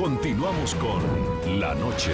Continuamos con La Noche.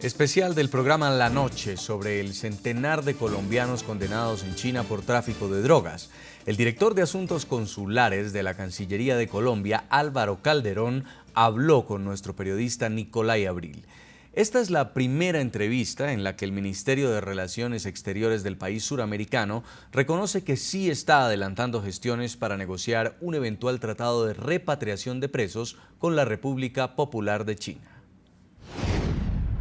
Especial del programa La Noche sobre el centenar de colombianos condenados en China por tráfico de drogas. El director de Asuntos Consulares de la Cancillería de Colombia, Álvaro Calderón, habló con nuestro periodista Nicolai Abril. Esta es la primera entrevista en la que el Ministerio de Relaciones Exteriores del país suramericano reconoce que sí está adelantando gestiones para negociar un eventual tratado de repatriación de presos con la República Popular de China.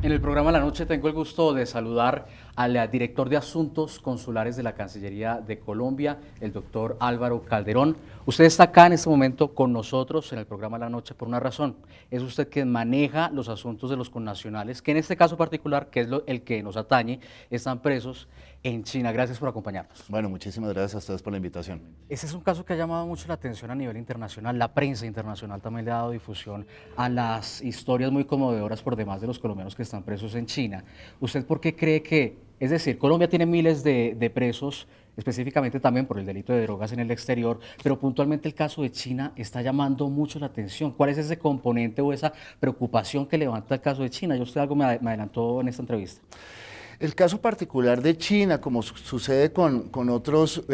En el programa La Noche tengo el gusto de saludar al director de Asuntos Consulares de la Cancillería de Colombia, el doctor Álvaro Calderón. Usted está acá en este momento con nosotros en el programa La Noche por una razón. Es usted quien maneja los asuntos de los connacionales, que en este caso particular, que es el que nos atañe, están presos en China. Gracias por acompañarnos. Bueno, muchísimas gracias a ustedes por la invitación. Ese es un caso que ha llamado mucho la atención a nivel internacional. La prensa internacional también le ha dado difusión a las historias muy conmovedoras por demás de los colombianos que están presos en China. ¿Usted por qué cree que, es decir, Colombia tiene miles de presos, específicamente también por el delito de drogas en el exterior, pero puntualmente el caso de China está llamando mucho la atención? ¿Cuál es ese componente o esa preocupación que levanta el caso de China? Yo usted algo me adelantó en esta entrevista. El caso particular de China, como sucede con otros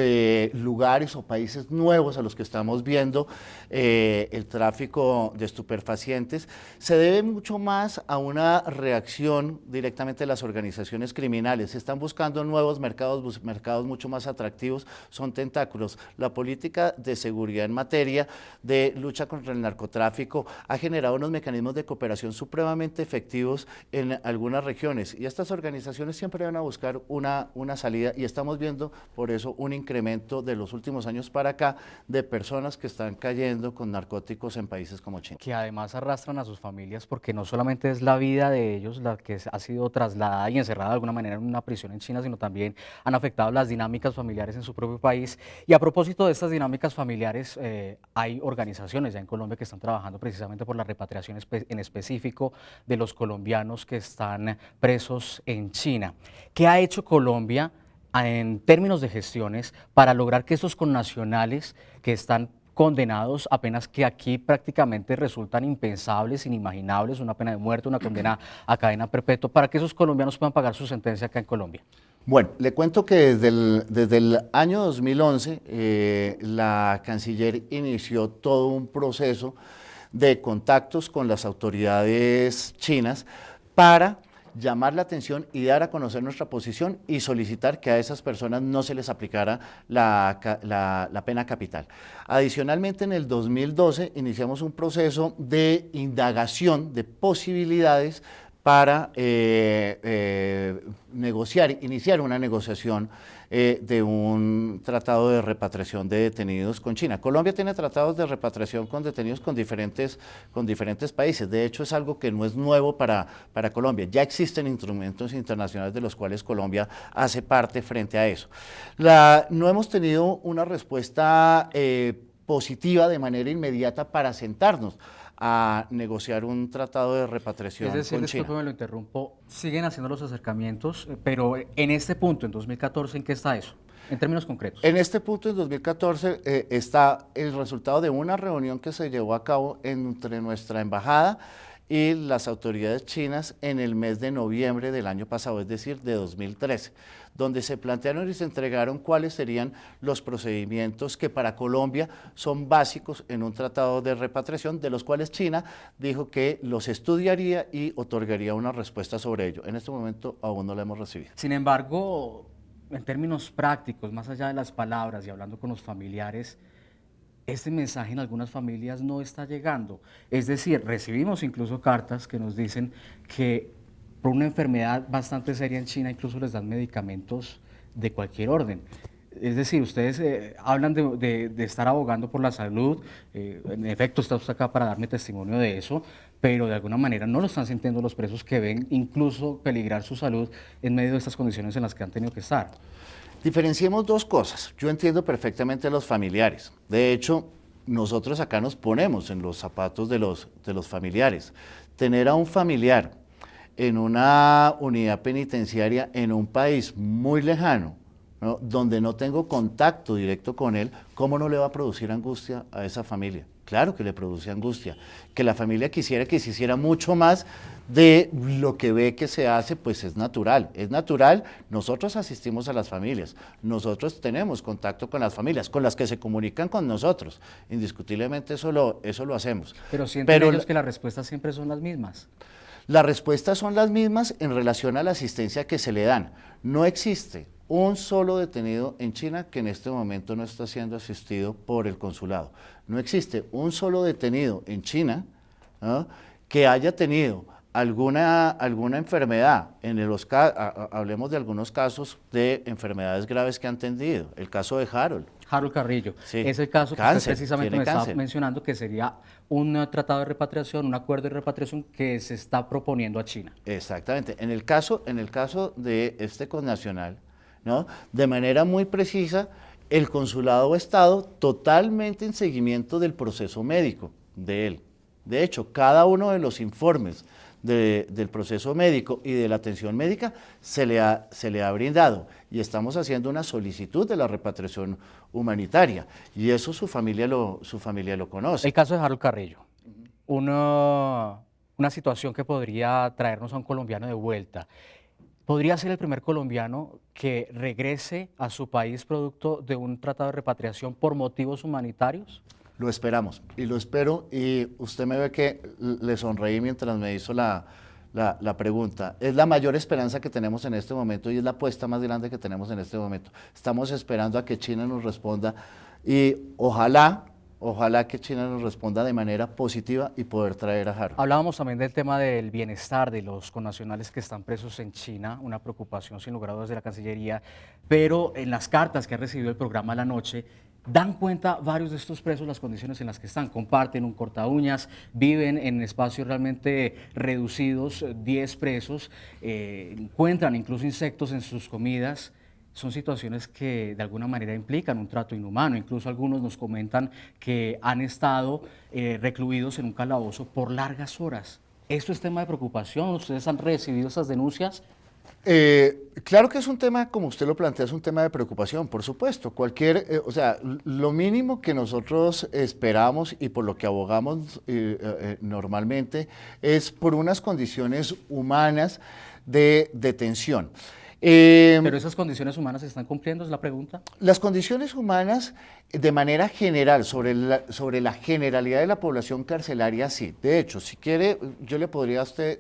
lugares o países nuevos a los que estamos viendo el tráfico de estupefacientes, se debe mucho más a una reacción directamente de las organizaciones criminales. Se están buscando nuevos mercados mucho más atractivos, son tentáculos. La política de seguridad en materia de lucha contra el narcotráfico ha generado unos mecanismos de cooperación supremamente efectivos en algunas regiones, y estas organizaciones siempre van a buscar una salida, y estamos viendo por eso un incremento de los últimos años para acá de personas que están cayendo con narcóticos en países como China. Que además arrastran a sus familias, porque no solamente es la vida de ellos la que ha sido trasladada y encerrada de alguna manera en una prisión en China, sino también han afectado las dinámicas familiares en su propio país. Y a propósito de estas dinámicas familiares, hay organizaciones ya en Colombia que están trabajando precisamente por la repatriación en específico de los colombianos que están presos en China. ¿Qué ha hecho Colombia en términos de gestiones para lograr que estos connacionales que están condenados, apenas que aquí prácticamente resultan impensables, inimaginables, una pena de muerte, una condena a cadena perpetua, para que esos colombianos puedan pagar su sentencia acá en Colombia? Bueno, le cuento que desde el año 2011 la canciller inició todo un proceso de contactos con las autoridades chinas para llamar la atención y dar a conocer nuestra posición y solicitar que a esas personas no se les aplicara la pena capital. Adicionalmente, en el 2012 iniciamos un proceso de indagación de posibilidades para iniciar una negociación de un tratado de repatriación de detenidos con China. Colombia tiene tratados de repatriación con detenidos con diferentes países. De hecho, es algo que no es nuevo para Colombia. Ya existen instrumentos internacionales de los cuales Colombia hace parte frente a eso. No hemos tenido una respuesta positiva de manera inmediata para sentarnos a negociar un tratado de repatriación con China. Disculpe, me lo interrumpo, siguen haciendo los acercamientos, pero en este punto, en 2014, ¿en qué está eso? En términos concretos. En este punto, en 2014, está el resultado de una reunión que se llevó a cabo entre nuestra embajada y las autoridades chinas en el mes de noviembre del año pasado, es decir, de 2013, donde se plantearon y se entregaron cuáles serían los procedimientos que para Colombia son básicos en un tratado de repatriación, de los cuales China dijo que los estudiaría y otorgaría una respuesta sobre ello. En este momento aún no la hemos recibido. Sin embargo, en términos prácticos, más allá de las palabras y hablando con los familiares, este mensaje en algunas familias no está llegando. Es decir, recibimos incluso cartas que nos dicen que por una enfermedad bastante seria en China incluso les dan medicamentos de cualquier orden. Es decir, ustedes hablan de estar abogando por la salud, en efecto está usted acá para darme testimonio de eso, pero de alguna manera no lo están sintiendo los presos que ven incluso peligrar su salud en medio de estas condiciones en las que han tenido que estar. Diferenciemos dos cosas. Yo entiendo perfectamente a los familiares. De hecho, nosotros acá nos ponemos en los zapatos de los familiares. Tener a un familiar en una unidad penitenciaria en un país muy lejano, ¿no? Donde no tengo contacto directo con él, ¿cómo no le va a producir angustia a esa familia? Claro que le produce angustia. Que la familia quisiera que se hiciera mucho más de lo que ve que se hace, pues es natural. Es natural, nosotros asistimos a las familias, nosotros tenemos contacto con las familias, con las que se comunican con nosotros. Indiscutiblemente eso lo hacemos. Pero sienten ellos que las respuestas siempre son las mismas. Las respuestas son las mismas en relación a la asistencia que se le dan. No existe un solo detenido en China que en este momento no está siendo asistido por el consulado. No existe un solo detenido en China, ¿no?, que haya tenido alguna enfermedad. Hablemos de algunos casos de enfermedades graves que han tenido. El caso de Harold. Harold Carrillo, Sí. es el caso que Cáncer, usted precisamente tiene me estaba cáncer. mencionando, que sería un tratado de repatriación, un acuerdo de repatriación que se está proponiendo a China. Exactamente. En el caso de este connacional, ¿no?, de manera muy precisa, el consulado ha estado totalmente en seguimiento del proceso médico de él. De hecho, cada uno de los informes del proceso médico y de la atención médica se le ha brindado, y estamos haciendo una solicitud de la repatriación humanitaria, y eso su familia lo conoce. El caso de Harold Carrillo, una situación que podría traernos a un colombiano de vuelta. ¿Podría ser el primer colombiano que regrese a su país producto de un tratado de repatriación por motivos humanitarios? Lo esperamos, y lo espero, y usted me ve que le sonreí mientras me hizo la pregunta. Es la mayor esperanza que tenemos en este momento, y es la apuesta más grande que tenemos en este momento. Estamos esperando a que China nos responda, y ojalá que China nos responda de manera positiva y poder traer a Harold. Hablábamos también del tema del bienestar de los connacionales que están presos en China, una preocupación sin lugar a dudas de la Cancillería, pero en las cartas que ha recibido el programa La Noche, dan cuenta varios de estos presos las condiciones en las que están. Comparten un corta uñas, viven en espacios realmente reducidos, 10 presos, encuentran incluso insectos en sus comidas. Son situaciones que de alguna manera implican un trato inhumano. Incluso algunos nos comentan que han estado recluidos en un calabozo por largas horas. ¿Esto es tema de preocupación? ¿Ustedes han recibido esas denuncias? Claro que es un tema, como usted lo plantea, es un tema de preocupación, por supuesto. Lo mínimo que nosotros esperamos y por lo que abogamos normalmente es por unas condiciones humanas de detención. ¿Pero esas condiciones humanas se están cumpliendo, es la pregunta? Las condiciones humanas, de manera general, sobre la generalidad de la población carcelaria, sí. De hecho, si quiere, yo le podría a usted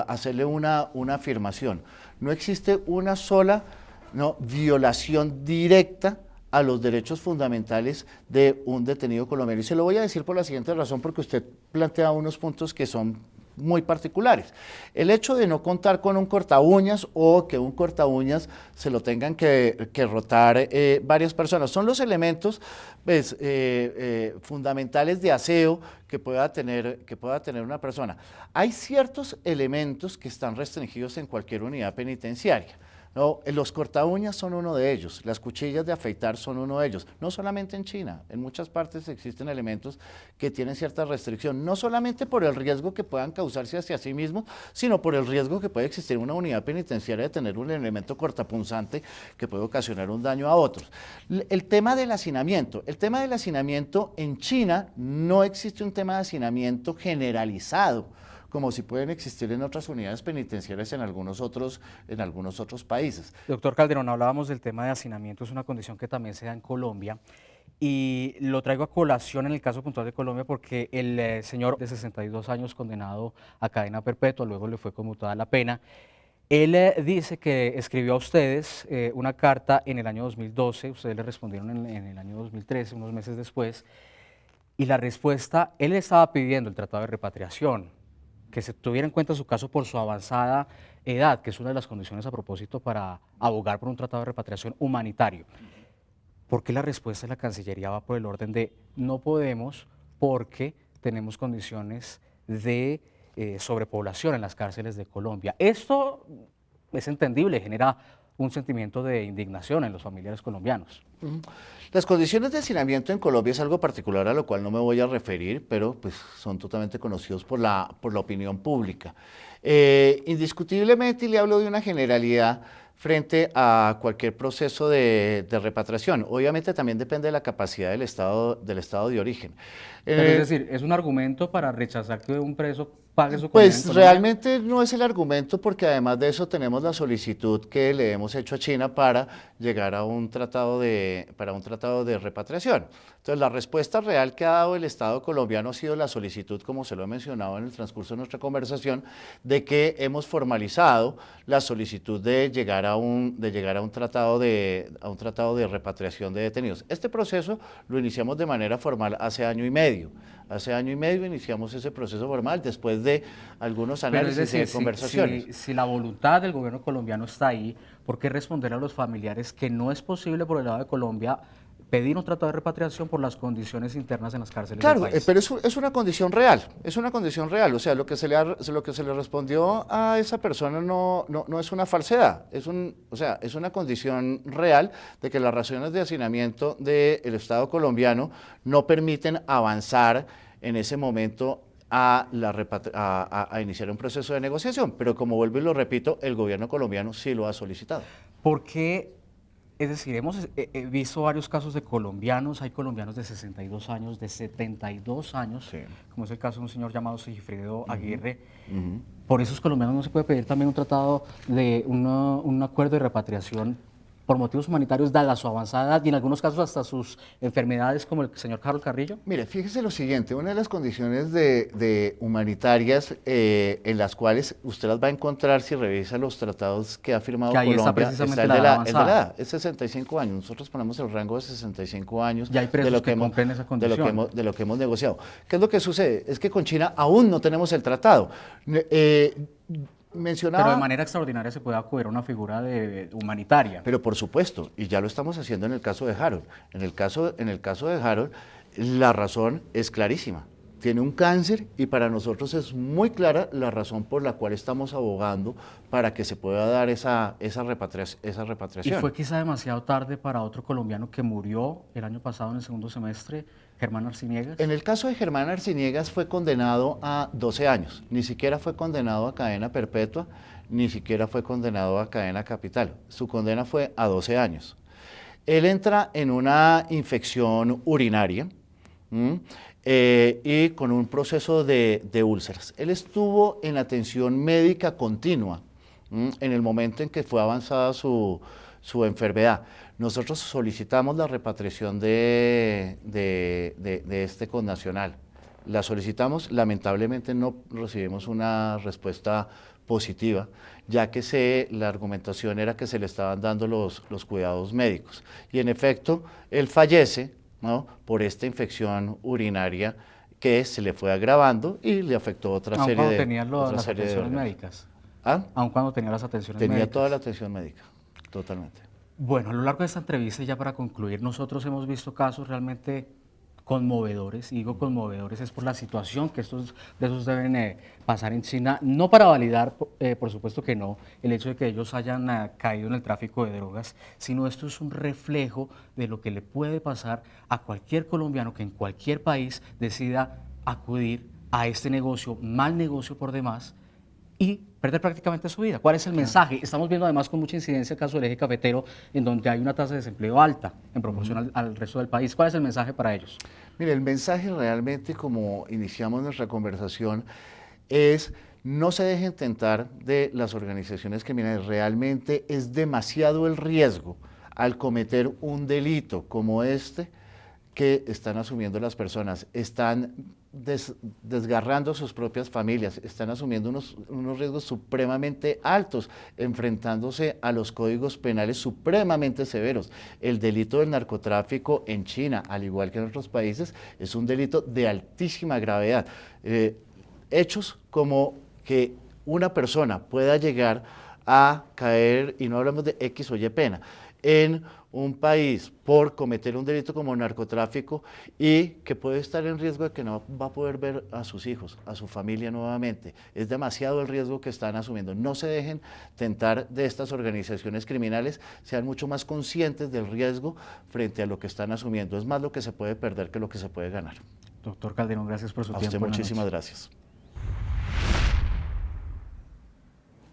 hacerle una afirmación. No existe una sola, ¿no?, violación directa a los derechos fundamentales de un detenido colombiano. Y se lo voy a decir por la siguiente razón, porque usted plantea unos puntos que son muy particulares. El hecho de no contar con un corta uñas, o que un corta uñas se lo tengan que rotar varias personas, son los elementos, pues, fundamentales de aseo que pueda tener una persona. Hay ciertos elementos que están restringidos en cualquier unidad penitenciaria, ¿no? Los corta uñas son uno de ellos, las cuchillas de afeitar son uno de ellos. No solamente en China, en muchas partes existen elementos que tienen cierta restricción, no solamente por el riesgo que puedan causarse hacia sí mismos, sino por el riesgo que puede existir en una unidad penitenciaria de tener un elemento cortapunzante que puede ocasionar un daño a otros. El tema del hacinamiento en China no existe un tema de hacinamiento generalizado, como si pueden existir en otras unidades penitenciarias en algunos otros países. Doctor Calderón, hablábamos del tema de hacinamiento, es una condición que también se da en Colombia, y lo traigo a colación en el caso puntual de Colombia porque el señor de 62 años condenado a cadena perpetua, luego le fue conmutada la pena, él dice que escribió a ustedes una carta en el año 2012, ustedes le respondieron en el año 2013, unos meses después, y la respuesta, él estaba pidiendo el tratado de repatriación, que se tuviera en cuenta su caso por su avanzada edad, que es una de las condiciones a propósito para abogar por un tratado de repatriación humanitario. ¿Por qué la respuesta de la Cancillería va por el orden de no podemos porque tenemos condiciones de sobrepoblación en las cárceles de Colombia? Esto es entendible, genera un sentimiento de indignación en los familiares colombianos. Las condiciones de hacinamiento en Colombia es algo particular a lo cual no me voy a referir, pero pues son totalmente conocidos por la opinión pública. Indiscutiblemente, y le hablo de una generalidad, frente a cualquier proceso de repatriación. Obviamente también depende de la capacidad del estado de origen. Pero es decir, ¿es un argumento para rechazar que un preso pague su condena en Pues Colombia? realmente no es el argumento, porque además de eso tenemos la solicitud que le hemos hecho a China para llegar a un tratado de repatriación. Entonces, la respuesta real que ha dado el Estado colombiano ha sido la solicitud, como se lo he mencionado en el transcurso de nuestra conversación, de que hemos formalizado la solicitud de llegar a un tratado de repatriación de detenidos. Este proceso lo iniciamos de manera formal hace año y medio. Hace año y medio iniciamos ese proceso formal después de algunos Pero es análisis decir, y conversaciones. si la voluntad del gobierno colombiano está ahí, ¿por qué responder a los familiares que no es posible por el lado de Colombia pedir un tratado de repatriación por las condiciones internas en las cárceles del Claro, país? pero es una condición real, o sea, lo que se le respondió a esa persona no es una falsedad, o sea, es una condición real de que las razones de hacinamiento del Estado colombiano no permiten avanzar en ese momento a iniciar un proceso de negociación, pero como vuelvo y lo repito, el gobierno colombiano sí lo ha solicitado. ¿Por qué? Es decir, hemos visto varios casos de colombianos, hay colombianos de 62 años, de 72 años, Sí. como es el caso de un señor llamado Sigifredo Aguirre. Por esos colombianos no se puede pedir también un tratado de un acuerdo de repatriación por motivos humanitarios, dada su avanzada edad y en algunos casos hasta sus enfermedades, como el señor Carlos Carrillo. Mire, fíjese lo siguiente, una de las condiciones de humanitarias en las cuales usted las va a encontrar si revisa los tratados que ha firmado Que ahí está Colombia, precisamente el la de edad el de la avanzada. edad, es 65 años, nosotros ponemos el rango de 65 años Y hay presos que cumplen esa de lo que condición. de lo que hemos negociado. ¿Qué es lo que sucede? Es que con China aún no tenemos el tratado. Mencionaba... Pero de manera extraordinaria se puede acudir a una figura humanitaria. Pero por supuesto, y ya lo estamos haciendo en el caso de Harold. En el caso de Harold, la razón es clarísima. Tiene un cáncer y para nosotros es muy clara la razón por la cual estamos abogando para que se pueda dar esa repatriación. Y fue quizá demasiado tarde para otro colombiano que murió el año pasado en el segundo semestre, Germán Arciniegas. En el caso de Germán Arciniegas fue condenado a 12 años, ni siquiera fue condenado a cadena perpetua, ni siquiera fue condenado a cadena capital. Su condena fue a 12 años. Él entra en una infección urinaria y con un proceso de úlceras. Él estuvo en atención médica continua en el momento en que fue avanzada su enfermedad. Nosotros solicitamos la repatriación de este connacional. La solicitamos, lamentablemente no recibimos una respuesta positiva, ya que la argumentación era que se le estaban dando los cuidados médicos. Y en efecto, él fallece, ¿no?, por esta infección urinaria que se le fue agravando y le afectó otra serie de... tenía las atenciones órganos. médicas. ¿Ah? Aun cuando tenía las atenciones Tenía médicas. toda la atención médica, totalmente. Bueno, a lo largo de esta entrevista, y ya para concluir, nosotros hemos visto casos realmente conmovedores, y digo conmovedores es por la situación que estos deben pasar en China, no para validar, por supuesto que no, el hecho de que ellos hayan caído en el tráfico de drogas, sino esto es un reflejo de lo que le puede pasar a cualquier colombiano que en cualquier país decida acudir a este negocio, mal negocio por demás, y perder prácticamente su vida. ¿Cuál es el mensaje? Estamos viendo además con mucha incidencia el caso del eje cafetero, en donde hay una tasa de desempleo alta en proporción al resto del país. ¿Cuál es el mensaje para ellos? Mire, el mensaje realmente, como iniciamos nuestra conversación, es no se dejen tentar de las organizaciones criminales. Realmente es demasiado el riesgo al cometer un delito como este que están asumiendo las personas. Están desgarrando sus propias familias, están asumiendo unos riesgos supremamente altos, enfrentándose a los códigos penales supremamente severos. El delito del narcotráfico en China, al igual que en otros países, es un delito de altísima gravedad. Hechos como que una persona pueda llegar a caer, y no hablamos de X o Y pena, en un país por cometer un delito como narcotráfico y que puede estar en riesgo de que no va a poder ver a sus hijos, a su familia nuevamente. Es demasiado el riesgo que están asumiendo. No se dejen tentar de estas organizaciones criminales, sean mucho más conscientes del riesgo frente a lo que están asumiendo. Es más lo que se puede perder que lo que se puede ganar. Doctor Calderón, gracias por su A tiempo. usted muchísimas gracias.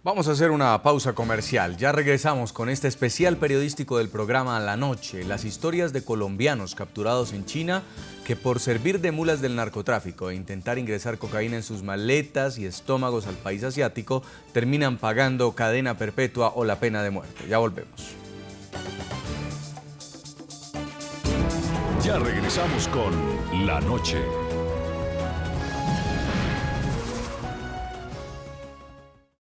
Vamos a hacer una pausa comercial. Ya regresamos con este especial periodístico del programa La Noche, las historias de colombianos capturados en China que por servir de mulas del narcotráfico e intentar ingresar cocaína en sus maletas y estómagos al país asiático terminan pagando cadena perpetua o la pena de muerte. Ya volvemos. Ya regresamos con La Noche.